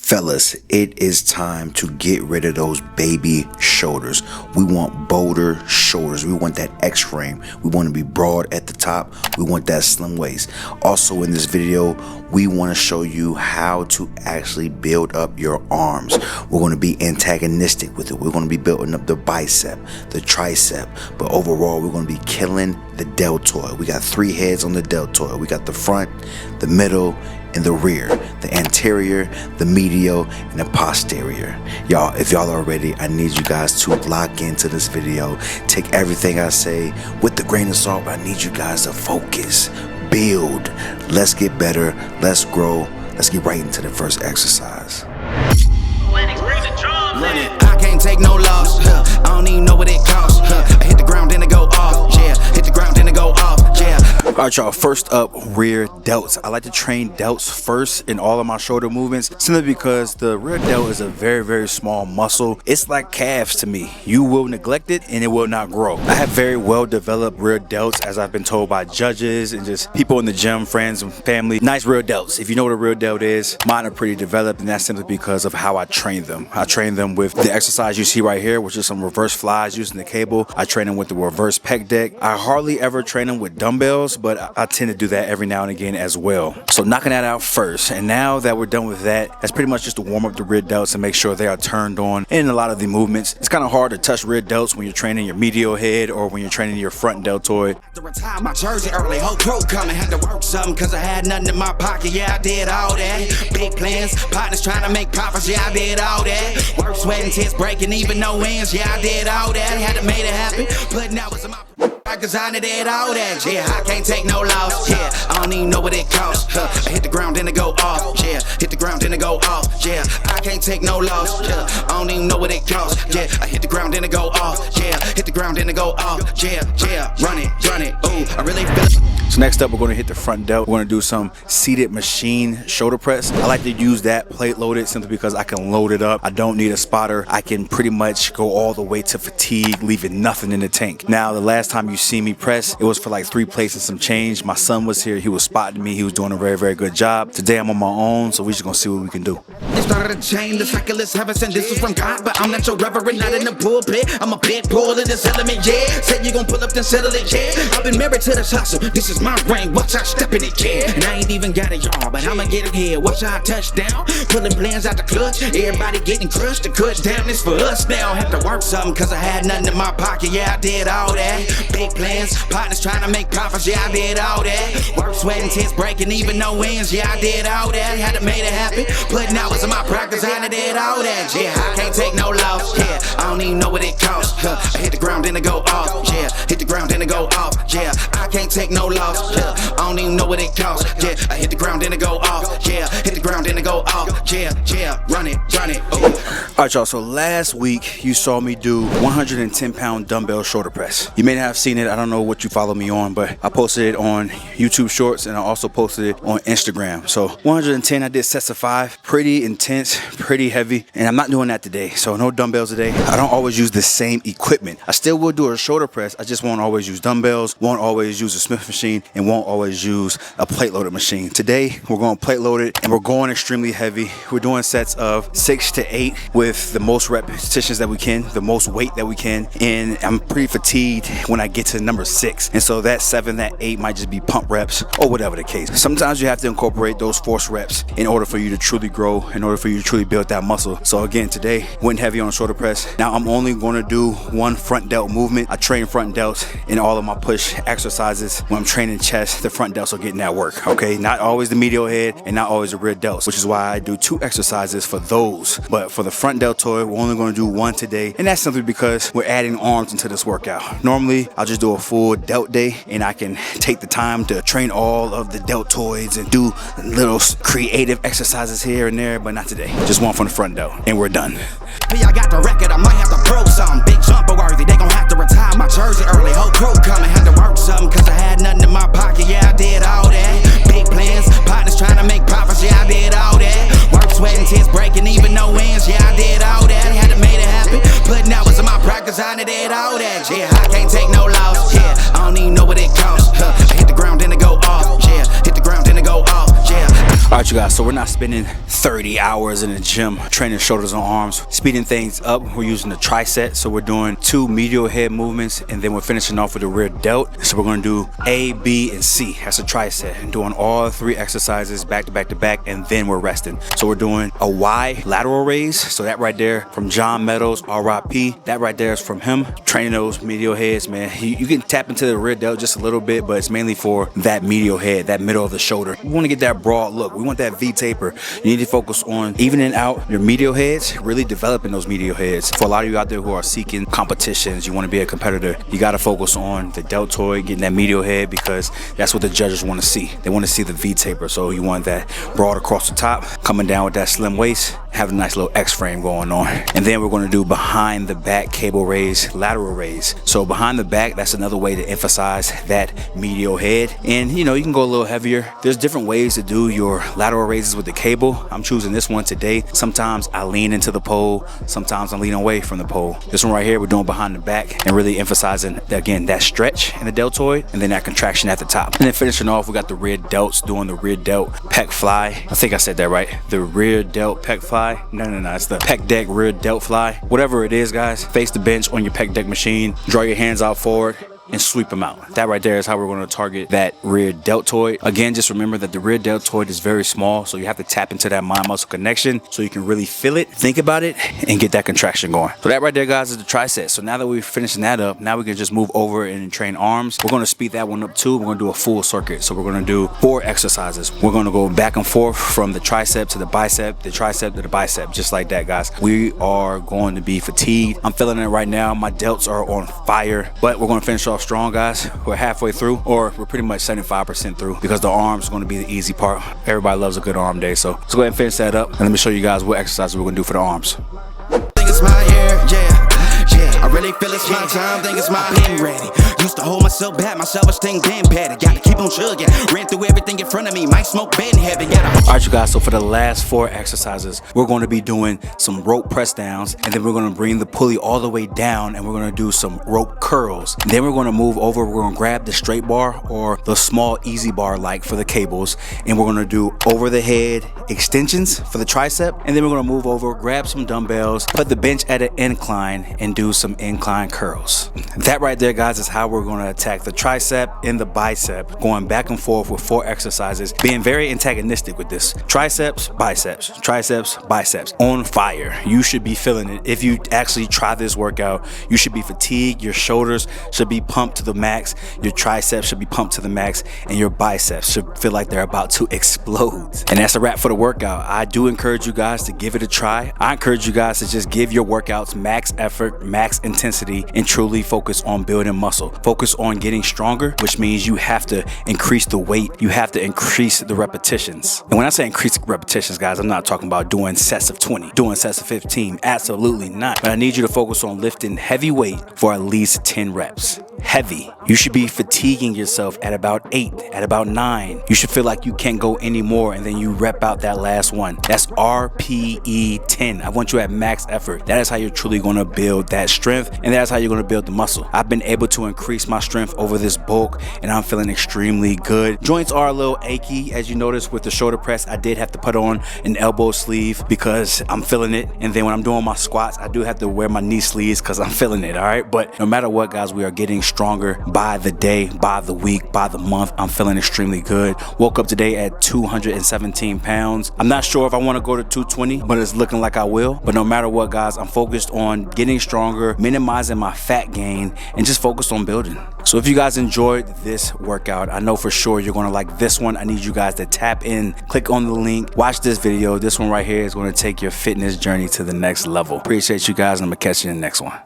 Fellas, it is time to get rid of those baby shoulders. We want bolder shoulders. We want that X-frame. We want to be broad at the top. We want that slim waist. Also in this video, we want to show you how to actually build up your arms. We're going to be antagonistic with it. We're going to be building up the bicep, the tricep, but overall we're going to be killing the deltoid. We got 3 heads on the deltoid. We got the front, the middle, and the rear, the anterior, the medial, and the posterior. Y'all, if y'all are ready, I need you guys to lock into this video. Take everything I say with the grain of salt, but I need you guys to focus, build. Let's get better, let's grow. Let's get right into the first exercise. Run it. I can't take no loss. I don't even know what it costs. I hit the ground then it go off. Yeah, hit the ground then it go off. Yeah. Alright y'all, first up, rear delts. I like to train delts first in all of my shoulder movements, simply because the rear delt is a very small muscle. It's like calves to me. You will neglect it and it will not grow. I have very well developed rear delts, as I've been told by judges and just people in the gym, friends and family. Nice rear delts. If you know what a rear delt is, mine are pretty developed, and that's simply because of how I train them. I train them with the exercise you see right here, which is some reverse flies using the cable. I train them with the reverse pec deck. I hardly ever train them with dumbbells, but I tend to do that every now and again as well. So knocking that out first. And now that we're done with that, that's pretty much just to warm up the rear delts and make sure they are turned on in a lot of the movements. It's kind of hard to touch rear delts when you're training your medial head or when you're training your front deltoid. To retire my jersey early, whole crew coming, had to work something cause I had nothing in my pocket. Yeah, I did all that. Big plans, partners trying to make profits. Yeah, I did all that. Work, sweating, tears breaking, even no ends. Yeah, I did all that. Had to make it happen. Putting hours in my cause I did all that. Yeah, I can't take no loss. Yeah, I don't even know what it costs. I hit the ground then it go off. Yeah, hit the ground then it go off. Yeah, I can't take no loss. Yeah, I don't even know what it costs. Yeah, I hit the ground then it go off. Yeah, hit the ground then it go off. Yeah, run it. Ooh, I really feel it. So next up, we're going to hit the front delt. We're going to do some seated machine shoulder press. I like to use that plate loaded simply because I can load it up. I don't need a spotter. I can pretty much go all the way to fatigue, leaving nothing in the tank. Now, the last time you see me press, it was for like 3 plates and some change. My son was here. He was spotting me. He was doing a very good job. Today, I'm on my own, so we're just going to see what we can do. It started a chain, the cyclist heaven sent. This is from God, but I'm not your reverend, not in the pulpit. I'm a pit bull in this element, yeah. Said you gon' pull up then settle it, yeah. I've been married to this hustle. This is my ring. Watch out, step in it, yeah. And I ain't even got a yard, but I'ma get it here. Watch out, touchdown. Pulling plans out the clutch. Everybody getting crushed. The cut down is for us now. Have to work something cause I had nothing in my pocket. Yeah, I did all that. Big plans, partners trying to make profits. Yeah, I did all that. Work, sweating, tears breaking, even no ends. Yeah, I did all that. Had to make it happen. Putting hours in my practice. I did all that. Yeah, I can't take no loss. Yeah, I don't even know what it costs. I hit the ground then it go off. Yeah, hit the ground then it go off. Yeah, I can't take no loss. Yeah, I don't even know what it costs. Yeah, I hit the ground then it go off. Yeah, hit the ground then it go off. Yeah, run it. Ooh. Alright y'all, so last week you saw me do 110-pound dumbbell shoulder press. You may not have seen it. I don't know what you follow me on, but I posted it on YouTube Shorts and I also posted it on Instagram. So 110, I did sets of 5, pretty intense, pretty heavy, and I'm not doing that today. So no dumbbells today. I don't always use the same equipment. I still will do a shoulder press. I just won't always use dumbbells, won't always use a Smith machine, and won't always use a plate loaded machine. Today we're going plate loaded and we're going extremely heavy. We're doing sets of 6 to 8 with the most repetitions that we can, the most weight that we can, and I'm pretty fatigued when I get to number 6, and so that 7, that 8 might just be pump reps or whatever the case. Sometimes you have to incorporate those force reps in order for you to truly grow, in order for you to truly build that muscle. So again, today went heavy on shoulder press. Now I'm only going to do one front delt movement. I train front delts in all of my push exercises. When I'm training chest, the front delts are getting that work, okay? Not always the medial head and not always the rear delts, which is why I do 2 exercises for those. But for the front deltoid, we're only going to do 1 today, and that's simply because we're adding arms into this workout. Normally, I'll just do a full delt day and I can take the time to train all of the deltoids and do little creative exercises here and there, but not today. Just 1 from the front delt and we're done. Hey, I got the record, I might have to prove something. Big jumper worthy, they gon' have to retire my jersey early. Whole crew coming, had to work something cause I had nothing in my pocket. Yeah, I did all that. Big plans, partners trying to make profits. Yeah, I did all that. Work, sweating, tears breaking, even no ends. Yeah, I did all that. Had to make it happen. Putting hours in my practice. I did all that. Yeah, I can't take no loss. Yeah, I don't even know what it costs. I hit the ground then it go off. Yeah, hit the ground then it go off. Yeah. Alright right, you guys, so we're not spending 30 hours in the gym training shoulders and arms. Speeding things up, we're using the tricep. So we're doing 2 medial head movements, and then we're finishing off with the rear delt. So we're gonna do A, B, and C. That's a tricep. And doing all 3 exercises back to back to back, and then we're resting. So we're doing a Y lateral raise. So that right there from John Meadows, RIP. That right there is from him. Training those medial heads, man. You can tap into the rear delt just a little bit, but it's mainly for that medial head, that middle of the shoulder. We want to get that broad look. We want that V taper. You need to focus on evening out your medial heads, really developing those medial heads. For a lot of you out there who are seeking competitions, you want to be a competitor, you got to focus on the deltoid, getting that medial head, because that's what the judges want to see. They want to see the V taper. So you want that broad across the top, coming down with that slim waist, have a nice little X frame going on. And then we're going to do behind the back cable raise, lateral raise. So behind the back, that's another way to emphasize that medial head. And you know, you can go a little heavier. There's different ways to do your lateral raises with the cable. I'm choosing this one today. Sometimes I lean into the pole, sometimes I lean away from the pole. This one right here, we're doing behind the back and really emphasizing, again, that stretch in the deltoid and then that contraction at the top. And then finishing off, we got the rear delts, doing the rear delt pec fly. I think I said that right. The rear delt pec fly. No, it's the pec deck rear delt fly. Whatever it is, guys, face the bench on your pec deck machine, draw your hands out forward, and sweep them out. That right there is how we're going to target that rear deltoid. Again, just remember that the rear deltoid is very small, so you have to tap into that mind muscle connection so you can really feel it, think about it, and get that contraction going. So that right there, guys, is the tricep. So now that we're finishing that up, now we can just move over and train arms. We're going to speed that one up too. We're going to do a full circuit. So we're going to do 4 exercises. We're going to go back and forth from the tricep to the bicep, the tricep to the bicep, just like that, guys. We are going to be fatigued. I'm feeling it right now. My delts are on fire, but we're going to finish off strong, guys. We're halfway through, or we're pretty much 75% through, because the arms are going to be the easy part. Everybody loves a good arm day, so let's go ahead and finish that up, and let me show you guys what exercises we're going to do for the arms. Think it's my year, yeah. I really feel it's my time, think it's my pen ready. Used to hold myself back, my self-esteem damn bad. Gotta keep on chugging, ran through everything in front of me, might smoke bed in heaven. Alright, you guys, so for the last 4 exercises, we're going to be doing some rope press downs, and then we're going to bring the pulley all the way down, and we're going to do some rope curls. Then we're going to move over, we're going to grab the straight bar or the small easy bar like for the cables, and we're going to do over the head extensions for the tricep, and then we're going to move over, grab some dumbbells, put the bench at an incline, and do some incline curls. That right there, guys, is how we're going to attack the tricep and the bicep, going back and forth with 4 exercises, being very antagonistic with this. Triceps, biceps, on fire. You should be feeling it. If you actually try this workout, you should be fatigued. Your shoulders should be pumped to the max, your triceps should be pumped to the max, and your biceps should feel like they're about to explode. And that's a wrap for the workout. I do encourage you guys to give it a try. I encourage you guys to just give your workouts max effort, max intensity, and truly focus on building muscle. Focus on getting stronger, which means you have to increase the weight. You have to increase the repetitions. And when I say increase repetitions, guys, I'm not talking about doing sets of 20, doing sets of 15. Absolutely not. But I need you to focus on lifting heavy weight for at least 10 reps. Heavy. You should be fatiguing yourself at about 8, at about 9. You should feel like you can't go anymore, and then you rep out that last one. That's RPE 10. I want you at max effort. That is how you're truly going to build that strength, and that's how you're going to build the muscle. I've been able to increase my strength over this bulk, and I'm feeling extremely good. Joints are a little achy, as you notice with the shoulder press. I did have to put on an elbow sleeve because I'm feeling it, and then when I'm doing my squats, I do have to wear my knee sleeves because I'm feeling it. All right, but no matter what, guys, we are getting stronger by the day, by the week, by the month. I'm feeling extremely good. Woke up today at 217 pounds. I'm not sure if I want to go to 220, but it's looking like I will. But no matter what, guys, I'm focused on getting stronger, minimizing my fat gain, and just focused on building. So if you guys enjoyed this workout, I know for sure you're going to like this one. I need you guys to tap in, click on the link, watch this video. This one right here is going to take your fitness journey to the next level. Appreciate you guys, and I'm going to catch you in the next one.